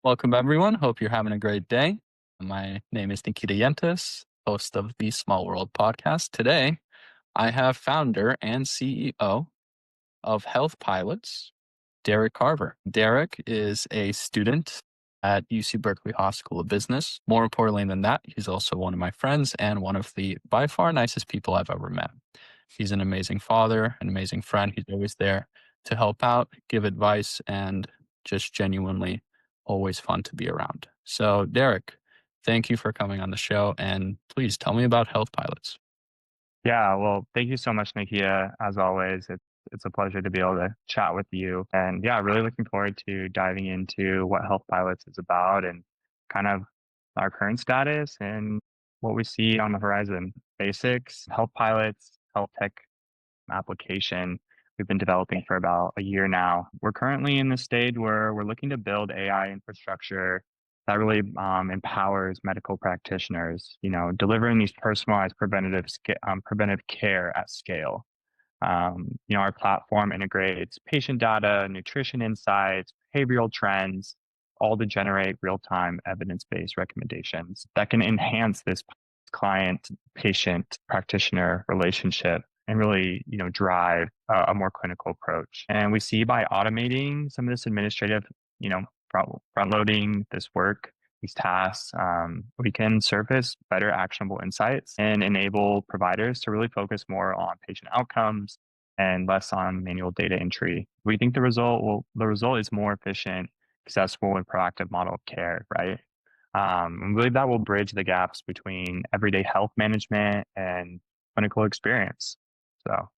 Welcome, everyone. Hope you're having a great day. My name is Nikita Yentis, host of the Small World podcast. Today, I have founder and CEO of Health Pilots, Derek Carver. Derek is a student at UC Berkeley School of Business. More importantly than that, he's also one of my friends and one of the by far nicest people I've ever met. He's an amazing father, an amazing friend. He's always there to help out, give advice, and just genuinely always fun to be around. So, Derek, thank you for coming on the show. And please tell me about Health Pilots. Yeah, well, thank you so much, Nikia. As always, it's a pleasure to be able to chat with you. And yeah, really looking forward to diving into what Health Pilots is about and kind of our current status and what we see on the horizon. Basics, Health Pilots, health tech application we've been developing for about a year now. We're currently in the stage where we're looking to build AI infrastructure that really empowers medical practitioners, delivering these personalized preventive care at scale. Our platform integrates patient data, nutrition insights, behavioral trends, all to generate real-time evidence-based recommendations that can enhance this client patient practitioner relationship and really drive a more clinical approach. And we see by automating some of this administrative front loading this work, these tasks, we can surface better actionable insights and enable providers to really focus more on patient outcomes and less on manual data entry. We think the result is more efficient, accessible, and proactive model of care, right? And we believe that will bridge the gaps between everyday health management and clinical experience. So,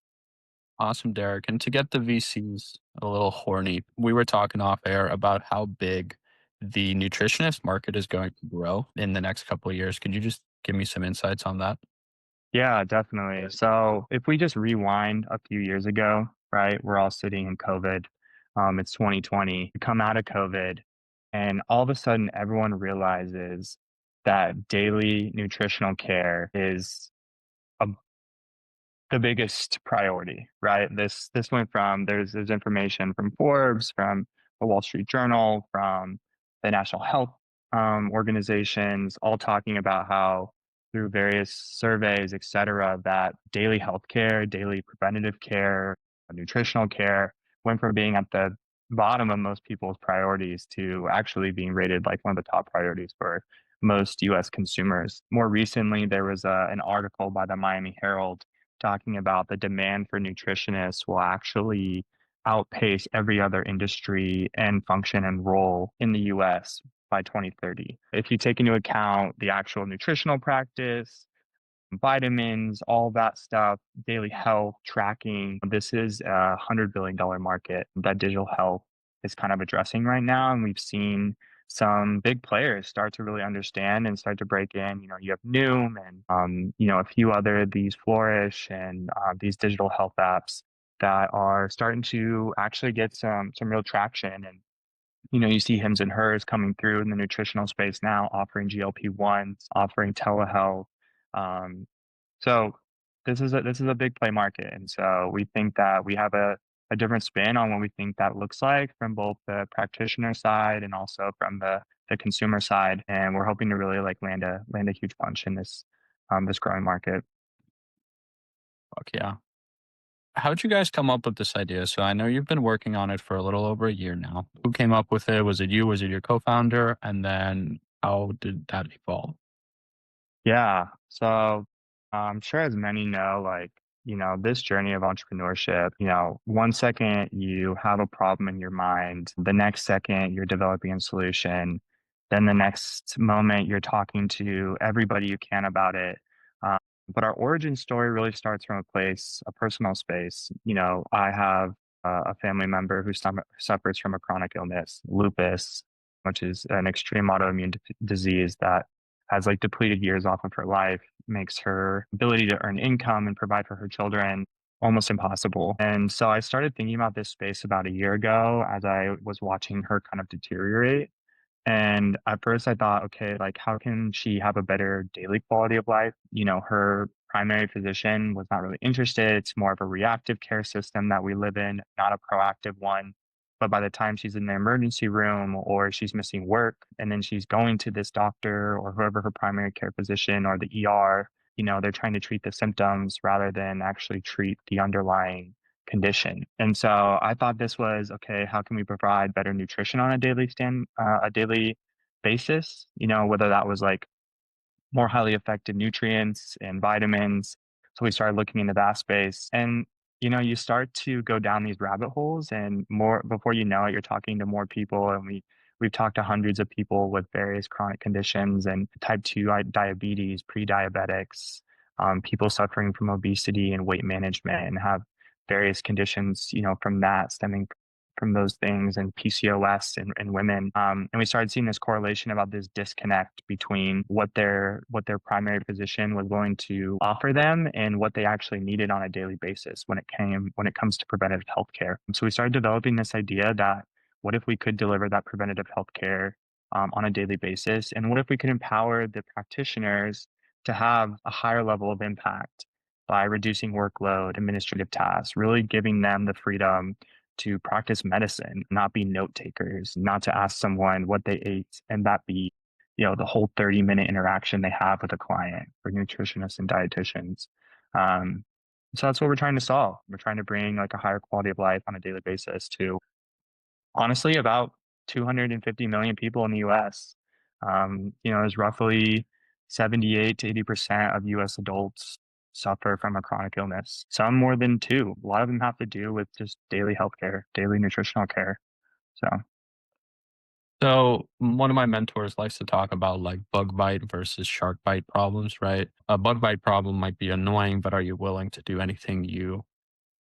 Awesome, Derek. And to get the VCs a little horny, we were talking off air about how big the nutritionist market is going to grow in the next couple of years. Could you just give me some insights on that? yeah, definitely. So, if we just rewind a few years ago, right, we're all sitting in COVID. It's 2020. We come out of COVID, and all of a sudden, everyone realizes that daily nutritional care is a the biggest priority, right? This went from there's information from Forbes, from the Wall Street Journal, from the National Health organizations, all talking about how through various surveys, et cetera, that daily health care, daily preventative care, nutritional care went from being at the bottom of most people's priorities to actually being rated like one of the top priorities for most US consumers. More recently, there was an article by the Miami Herald talking about the demand for nutritionists will actually outpace every other industry and function and role in the US by 2030. If you take into account the actual nutritional practice, vitamins, all that stuff, daily health tracking, this is a $100 billion market that digital health is kind of addressing right now. And we've seen some big players start to really understand and start to break in. You have Noom and a few other these Flourish and these digital health apps that are starting to actually get some real traction. And you see Hims and Hers coming through in the nutritional space now, offering GLP-1s, offering telehealth. Um, so this is a big play market, and so we think that we have a different spin on what we think that looks like from both the practitioner side and also from the consumer side. And we're hoping to really like land a huge punch in this growing market. Fuck yeah. How'd you guys come up with this idea? So I know you've been working on it for a little over a year now. Who came up with it? Was it you? Was it your co-founder? And then how did that evolve? Yeah. So I'm sure as many know, like, this journey of entrepreneurship, one second you have a problem in your mind, the next second you're developing a solution, then the next moment you're talking to everybody you can about it. Um, but our origin story really starts from a personal space. I have a family member who suffers from a chronic illness, lupus, which is an extreme autoimmune disease that has like depleted years off of her life, makes her ability to earn income and provide for her children almost impossible. And so I started thinking about this space about a year ago as I was watching her kind of deteriorate. And at first I thought, okay, like how can she have a better daily quality of life? Her primary physician was not really interested. It's more of a reactive care system that we live in, not a proactive one. But by the time she's in the emergency room or she's missing work and then she's going to this doctor or whoever her primary care physician or the ER, they're trying to treat the symptoms rather than actually treat the underlying condition. And so I thought this was okay, how can we provide better nutrition on a daily basis, whether that was like more highly effective nutrients and vitamins. So we started looking into that space. And you start to go down these rabbit holes and more before you know it, you're talking to more people and we've talked to hundreds of people with various chronic conditions and type 2 diabetes, pre-diabetics, people suffering from obesity and weight management and have various conditions, from that stemming from those things and PCOS in women. And we started seeing this correlation about this disconnect between what their primary physician was going to offer them and what they actually needed on a daily basis when it comes to preventative healthcare. So we started developing this idea that what if we could deliver that preventative healthcare on a daily basis, and what if we could empower the practitioners to have a higher level of impact by reducing workload, administrative tasks, really giving them the freedom to practice medicine, not be note takers, not to ask someone what they ate and that be, the whole 30-minute interaction they have with a client for nutritionists and dietitians. Um, so that's what we're trying to solve. We're trying to bring like a higher quality of life on a daily basis to honestly about 250 million people in the US. There's roughly 78 to 80% of US adults suffer from a chronic illness, some more than two. A lot of them have to do with just daily healthcare, daily nutritional care. So, So one of my mentors likes to talk about like bug bite versus shark bite problems, right? A bug bite problem might be annoying, but are you willing to do anything you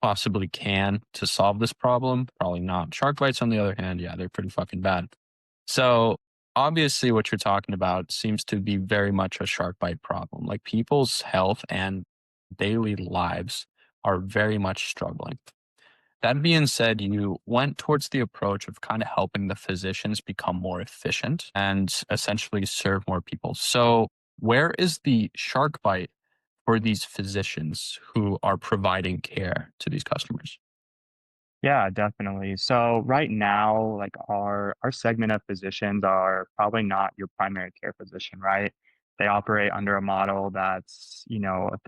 possibly can to solve this problem? Probably not. Shark bites, on the other hand, yeah, they're pretty fucking bad. So obviously, what you're talking about seems to be very much a shark bite problem. Like people's health and daily lives are very much struggling. That being said, you went towards the approach of kind of helping the physicians become more efficient and essentially serve more people. So, where is the shark bite for these physicians who are providing care to these customers? yeah, definitely. So right now, like our segment of physicians are probably not your primary care physician, right? They operate under a model that's,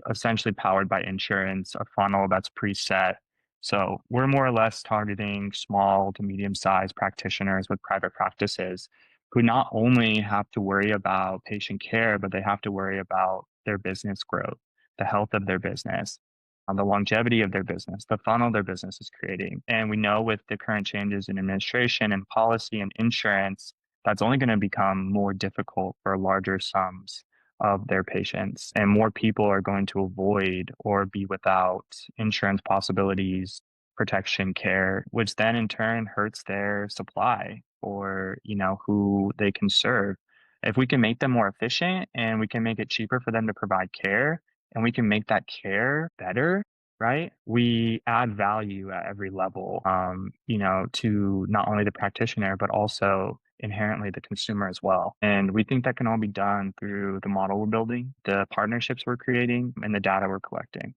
essentially powered by insurance, a funnel that's preset. So we're more or less targeting small to medium-sized practitioners with private practices who not only have to worry about patient care, but they have to worry about their business growth, the health of their business, on the longevity of their business, the funnel their business is creating. And we know with the current changes in administration and policy and insurance, that's only going to become more difficult for larger sums of their patients. And more people are going to avoid or be without insurance possibilities, protection care, which then in turn hurts their supply or, who they can serve. If we can make them more efficient and we can make it cheaper for them to provide care, and we can make that care better, right? We add value at every level, to not only the practitioner, but also inherently the consumer as well. And we think that can all be done through the model we're building, the partnerships we're creating, and the data we're collecting.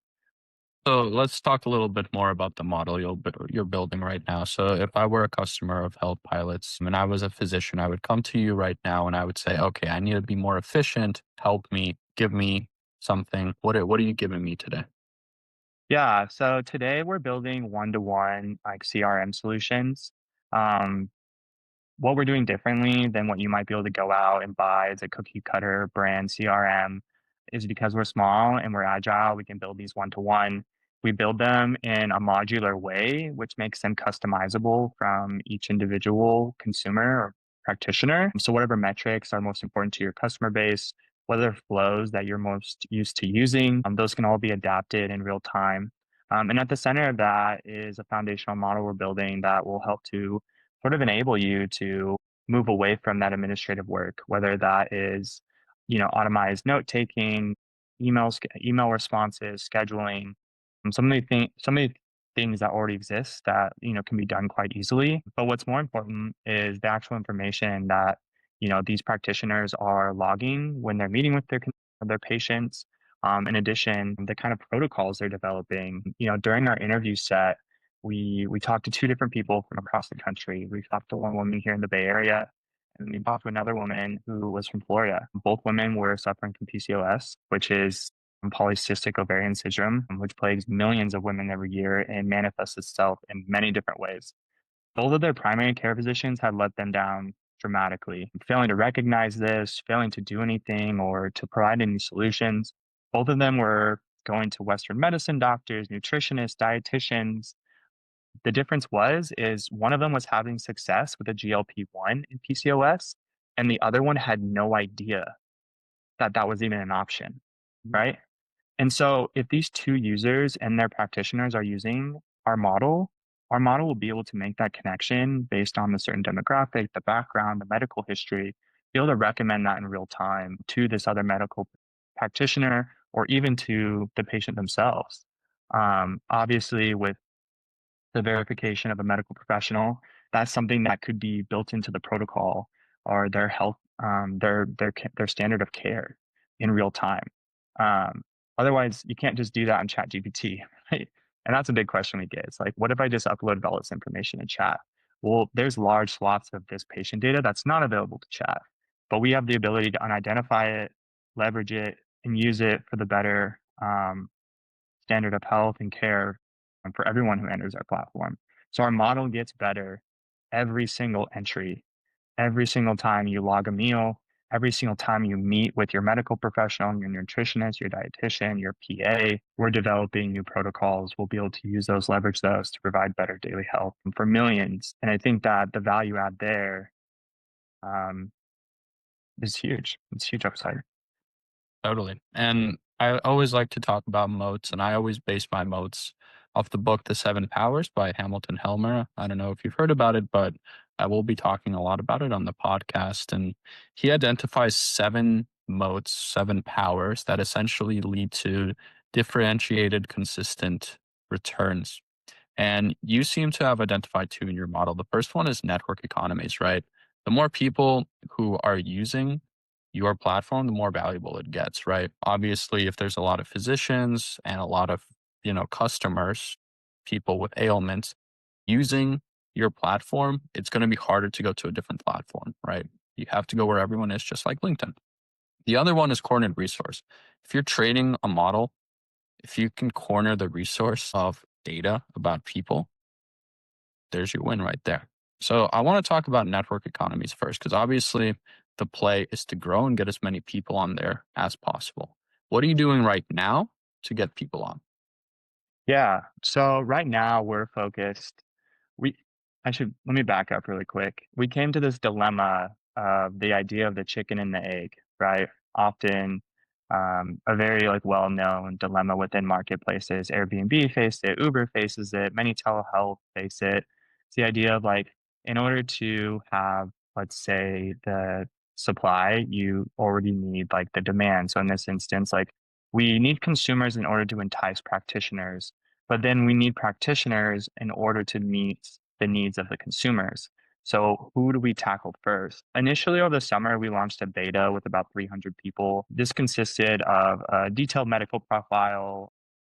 So let's talk a little bit more about the model you're building right now. So if I were a customer of Health Pilots and I was a physician, I would come to you right now and I would say, okay, I need to be more efficient. Help me, give me something. What are you giving me today? Yeah, so today we're building one-to-one like CRM solutions. Um, what we're doing differently than what you might be able to go out and buy as a cookie cutter brand CRM is because we're small and we're agile, we can build these one to one. We build them in a modular way, which makes them customizable from each individual consumer or practitioner. So, whatever metrics are most important to your customer base, whether flows that you're most used to using, those can all be adapted in real time. And at the center of that is a foundational model we're building that will help to sort of enable you to move away from that administrative work, whether that is, automized note taking, email responses, scheduling, some of the things that already exist that can be done quite easily. But what's more important is the actual information that these practitioners are logging when they're meeting with their patients. In addition, the kind of protocols they're developing. During our interview set, we talked to two different people from across the country. We talked to one woman here in the Bay Area, and we talked to another woman who was from Florida. Both women were suffering from PCOS, which is polycystic ovarian syndrome, which plagues millions of women every year and manifests itself in many different ways. Both of their primary care physicians had let them down dramatically, failing to recognize this, failing to do anything or to provide any solutions. Both of them were going to Western medicine doctors, nutritionists, dietitians. The difference is one of them was having success with a GLP-1 in PCOS, and the other one had no idea that that was even an option, right? And so if these two users and their practitioners are using our model will be able to make that connection based on the certain demographic, the background, the medical history, be able to recommend that in real time to this other medical practitioner or even to the patient themselves. Obviously, with the verification of a medical professional, that's something that could be built into the protocol or their health, their standard of care in real time. Um, Otherwise, you can't just do that in Chat GPT, right? And that's a big question we get. It's like, what if I just upload all this information in chat? Well, there's large swaths of this patient data that's not available to chat, but we have the ability to unidentify it, leverage it, and use it for the better standard of health and care for everyone who enters our platform. So our model gets better every single entry, every single time you log a meal, every single time you meet with your medical professional, your nutritionist, your dietitian, your PA. We're developing new protocols. We'll be able to use those, leverage those to provide better daily health for millions. And I think that the value add there um, is huge. It's huge upside. Totally. And I always like to talk about moats, and I always base my moats off the book The Seven Powers by Hamilton Helmer. I don't know if you've heard about it, but I will be talking a lot about it on the podcast. And he identifies seven moats, seven powers that essentially lead to differentiated, consistent returns. And you seem to have identified two in your model. The first one is network economies, right? The more people who are using your platform, the more valuable it gets, right? Obviously, if there's a lot of physicians and a lot of, customers, people with ailments using your platform, it's going to be harder to go to a different platform, right? You have to go where everyone is, just like LinkedIn. The other one is cornered resource. If you're trading a model, if you can corner the resource of data about people, there's your win right there. So I want to talk about network economies first, because obviously the play is to grow and get as many people on there as possible. What are you doing right now to get people on? Yeah. So right now we're focused. We I should let me back up really quick. We came to this dilemma of the idea of the chicken and the egg, right? Often a very like well-known dilemma within marketplaces. Airbnb faced it, Uber faces it, many telehealth face it. It's the idea of like in order to have, let's say, the supply, you already need like the demand. So in this instance, like we need consumers in order to entice practitioners, but then we need practitioners in order to meet the needs of the consumers. So who do we tackle first? Initially over the summer, we launched a beta with about 300 people. This consisted of a detailed medical profile,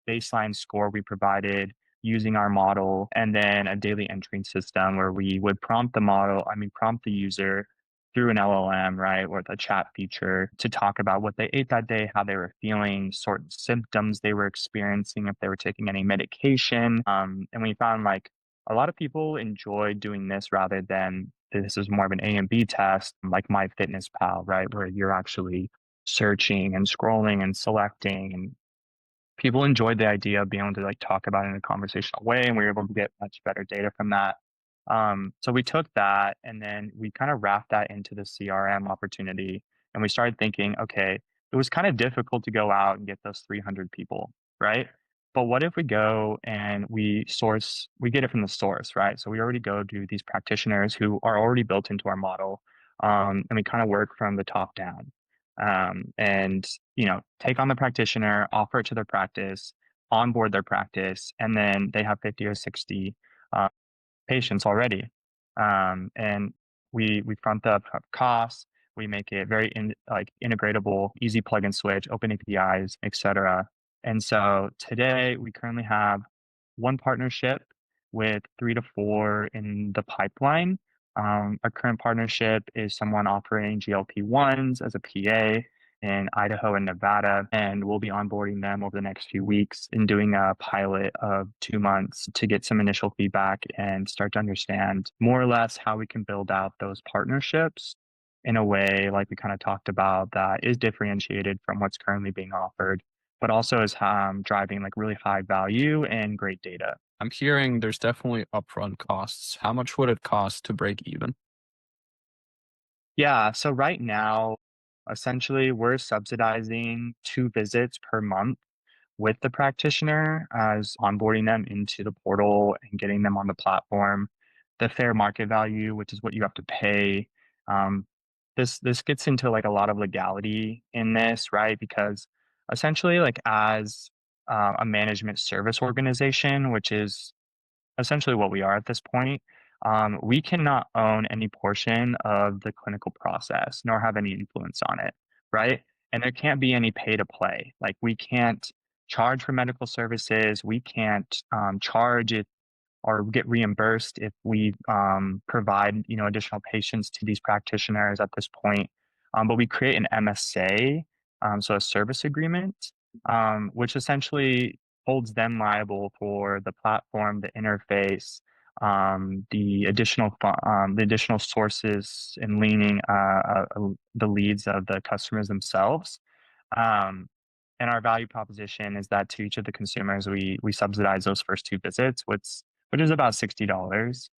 baseline score we provided using our model, and then a daily entry system where we would prompt the user through an LLM, right, with a chat feature to talk about what they ate that day, how they were feeling, certain symptoms they were experiencing, if they were taking any medication. And we found like a lot of people enjoy doing this rather than this is more of an A and B test, like MyFitnessPal, right, where you're actually searching and scrolling and selecting, and people enjoyed the idea of being able to like talk about it in a conversational way, and we were able to get much better data from that. So we took that and then we kind of wrapped that into the CRM opportunity, and we started thinking, okay, it was kind of difficult to go out and get those 300 people, right? But what if we go and we get it from the source, right? So we already go to these practitioners who are already built into our model, and we kind of work from the top down, and take on the practitioner, offer it to their practice, onboard their practice, and then they have 50 or 60 uh, patients already. And we front up costs. We make it very integratable, easy plug and switch, open APIs, etc. And so today we currently have one partnership with 3 to 4 in the pipeline. Our current partnership is someone offering GLP-1s as a PA in Idaho and Nevada, and we'll be onboarding them over the next few weeks and doing a pilot of 2 months to get some initial feedback and start to understand more or less how we can build out those partnerships in a way, like we kind of talked about, that is differentiated from what's currently being offered, but also is driving like really high value and great data. I'm hearing there's definitely upfront costs. How much would it cost to break even? Yeah, so right now, essentially, we're subsidizing 2 visits per month with the practitioner as onboarding them into the portal and getting them on the platform. The fair market value, which is what you have to pay. Um, this gets into like a lot of legality in this, right? Because essentially, like as a management service organization, which is essentially what we are at this point, we cannot own any portion of the clinical process nor have any influence on it, right? And there can't be any pay to play. Like we can't charge for medical services. We can't charge it or get reimbursed if we provide additional patients to these practitioners at this point. But we create an MSA, so a service agreement, which essentially holds them liable for the platform, the interface, the additional sources and leaning the leads of the customers themselves. Um, and our value proposition is that to each of the consumers, we subsidize those first 2 visits, which is about $60.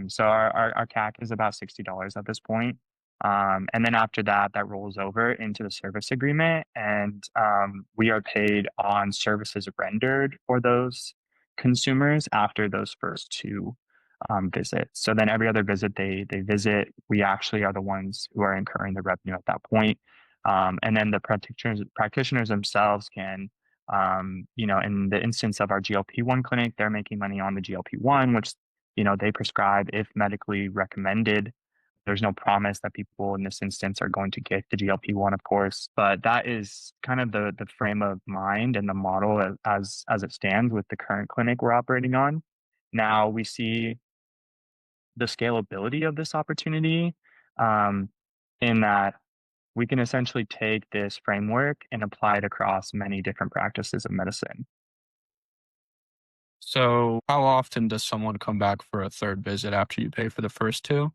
So our CAC is about $60 at this point. And then after that, that rolls over into the service agreement, and we are paid on services rendered for those consumers after those first 2 visits. So then every other visit they visit, we actually are the ones who are incurring the revenue at that point. And then the practitioners themselves can in the instance of our GLP-1 clinic, they're making money on the GLP-1, which, they prescribe if medically recommended. There's no promise that people in this instance are going to get the GLP-1, of course, but that is kind of the frame of mind and the model as it stands with the current clinic we're operating on. Now we see the scalability of this opportunity um, in that we can essentially take this framework and apply it across many different practices of medicine. So, how often does someone come back for a third visit after you pay for the first two?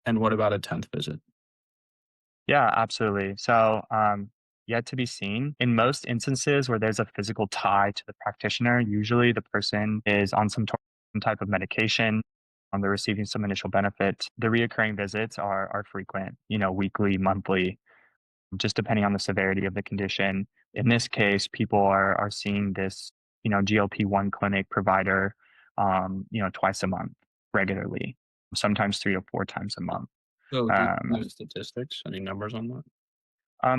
And what about a 10th visit? Yeah, absolutely. So, yet to be seen. In most instances where there's a physical tie to the practitioner, usually the person is on some type of medication. They're receiving some initial benefit. The reoccurring visits are frequent, weekly, monthly, just depending on the severity of the condition. In this case, people are seeing this, GLP-1 clinic provider, twice a month regularly, sometimes 3 to 4 times a month. So, do Um, you have statistics? Any numbers on that?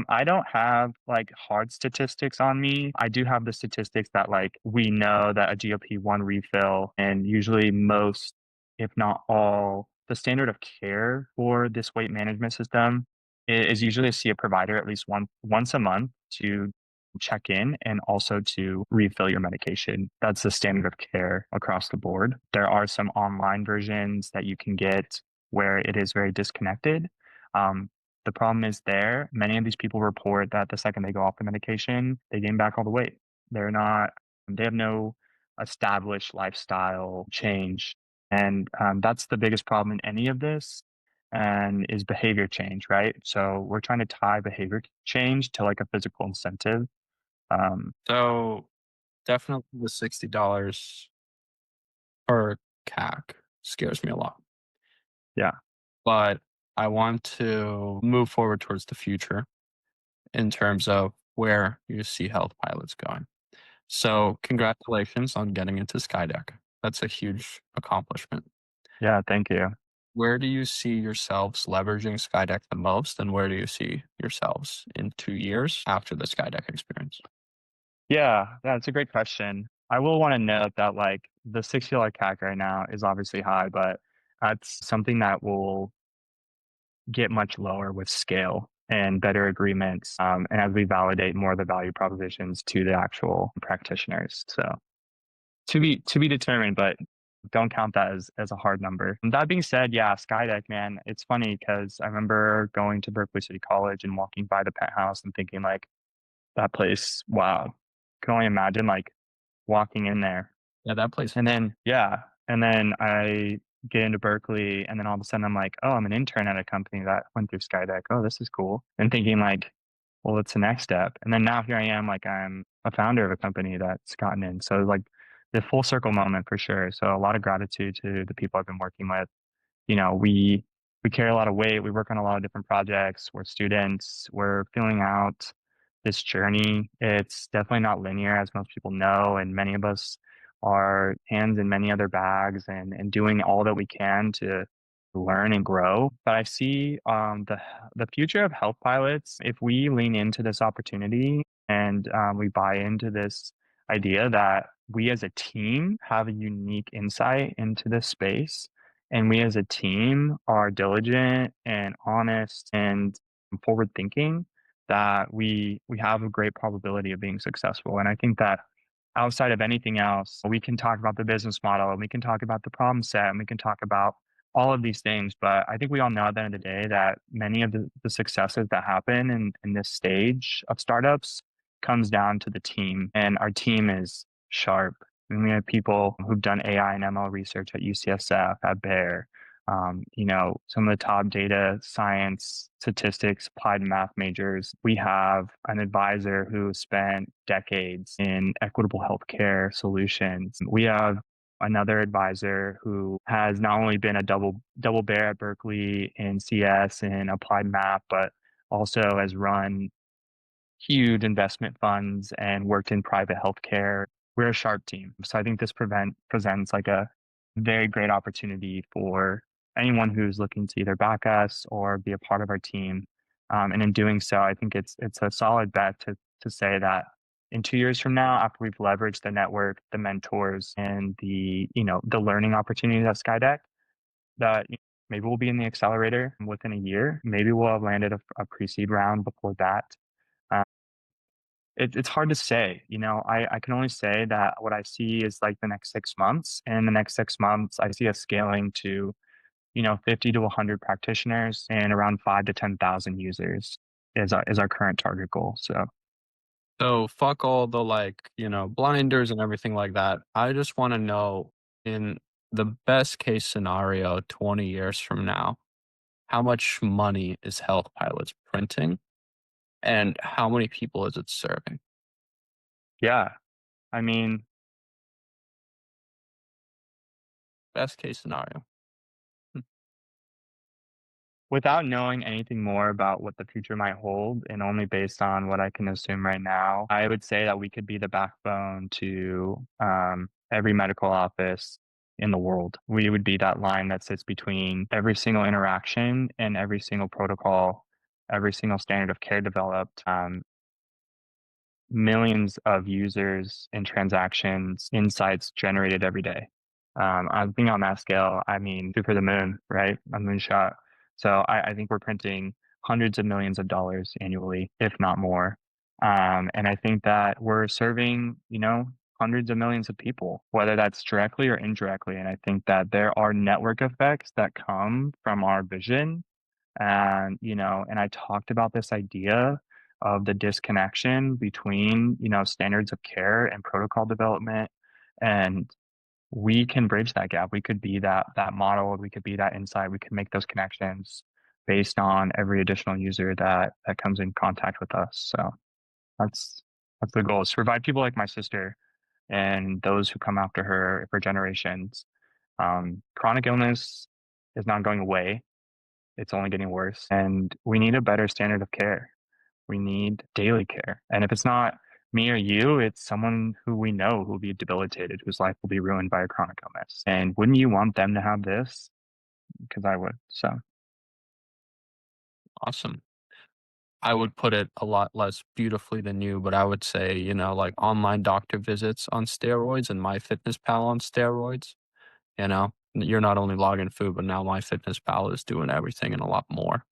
I don't have like hard statistics on me. I do have the statistics that like we know that a GLP-1 refill and usually most, if not all, the standard of care for this weight management system is usually to see a provider at least once a month to check in and also to refill your medication. That's the standard of care across the board. There are some online versions that you can get where it is very disconnected. Um, the problem is there, many of these people report that the second they go off the medication, they gain back all the weight. They have no established lifestyle change. And that's the biggest problem in any of this and is behavior change, right? So we're trying to tie behavior change to like a physical incentive. Um, So, definitely the $60 per CAC scares me a lot. yeah, But I want to move forward towards the future in terms of where you see health pilots going. So, congratulations on getting into SkyDeck. That's a huge accomplishment. yeah, thank you. Where do you see yourselves leveraging SkyDeck the most, and where do you see yourselves in 2 years after the SkyDeck experience? Yeah, that's a great question. I will want to note that like the $60 CAC right now is obviously high, but that's something that will get much lower with scale and better agreements, and as we validate more of the value propositions to the actual practitioners. So to be determined, but don't count that as a hard number. And that being said, yeah, SkyDeck, man, it's funny because I remember going to Berkeley City College and walking by the penthouse and thinking like that place, wow. Can only imagine like walking in there. Yeah, that place. And then yeah, and then I get into Berkeley and then all of a sudden I'm like, oh, I'm an intern at a company that went through SkyDeck. Oh, this is cool. And thinking like, well, what's the next step? And then now here I am, like I'm a founder of a company that's gotten in. So like the full circle moment for sure. So a lot of gratitude to the people I've been working with. We carry a lot of weight. We work on a lot of different projects. We're students. We're filling out this journey. It's definitely not linear, as most people know, and many of us are hands in many other bags and doing all that we can to learn and grow. But I see the future of health pilots if we lean into this opportunity and we buy into this idea that we as a team have a unique insight into this space and we as a team are diligent and honest and forward thinking that we have a great probability of being successful. And I think that outside of anything else, we can talk about the business model and we can talk about the problem set and we can talk about all of these things. But I think we all know at the end of the day that many of the successes that happen in this stage of startups comes down to the team. And our team is sharp. And we have people who've done AI and ML research at UCSF, at Bayer, some of the top data science, statistics, applied math majors. We have an advisor who spent decades in equitable healthcare solutions. We have another advisor who has not only been a double bear at Berkeley in CS and applied math, but also has run huge investment funds and worked in private healthcare. We're a sharp team. So I think this presents like a very great opportunity for anyone who's looking to either back us or be a part of our team. And in doing so, I think it's a solid bet to say that in 2 years from now, after we've leveraged the network, the mentors, and the learning opportunities at SkyDeck, that maybe we'll be in the accelerator within a year. Maybe we'll have landed a pre-seed round before that. Um, it's hard to say. I can only say that what I see is like the next 6 months. And in the next 6 months, I see us scaling to, 50 to 100 practitioners and around 5 to 10,000 users is our current target goal. So So fuck all the blinders and everything like that. I just want to know in the best case scenario 20 years from now, how much money is Health Pilots printing and how many people is it serving? yeah, I mean, Best case scenario. Hmm. without knowing anything more about what the future might hold and only based on what I can assume right now, I would say that we could be the backbone to every medical office in the world. We would be that line that sits between every single interaction and every single protocol, every single standard of care developed. Millions of users and transactions, insights generated every day. I think on that scale, I mean, shoot for the moon, right? A moonshot. So I think we're printing hundreds of millions of dollars annually, if not more. And I think that we're serving, hundreds of millions of people, whether that's directly or indirectly. And I think that there are network effects that come from our vision and I talked about this idea of the disconnection between, standards of care and protocol development. And we can bridge that gap. We could be that model, we could be that insight, we could make those connections based on every additional user that comes in contact with us. So that's that's the goal is to provide people like my sister and those who come after her for generations. Chronic illness is not going away, it's only getting worse. And we need a better standard of care. We need daily care. And if it's not me or you, it's someone who we know who will be debilitated, whose life will be ruined by a chronic illness. And wouldn't you want them to have this? Because I would. So, Awesome. I would put it a lot less beautifully than you, but I would say, like online doctor visits on steroids and MyFitnessPal on steroids. You're not only logging food, but now MyFitnessPal is doing everything and a lot more.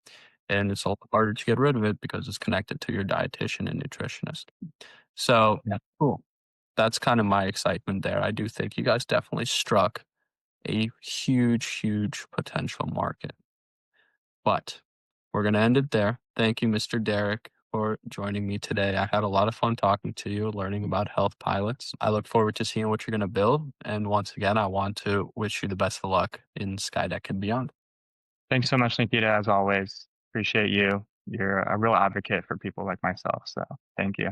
And it's a lot harder to get rid of it because it's connected to your dietitian and nutritionist. So yeah. cool. That's kind of my excitement there. I do think you guys definitely struck a huge, huge potential market. But we're going to end it there. Thank you, Mr. Derek, for joining me today. I had a lot of fun talking to you, learning about health pilots. I look forward to seeing what you're going to build. And once again, I want to wish you the best of luck in SkyDeck and beyond. Thanks so much, Nikita, as always. Appreciate you. You're a real advocate for people like myself. So thank you.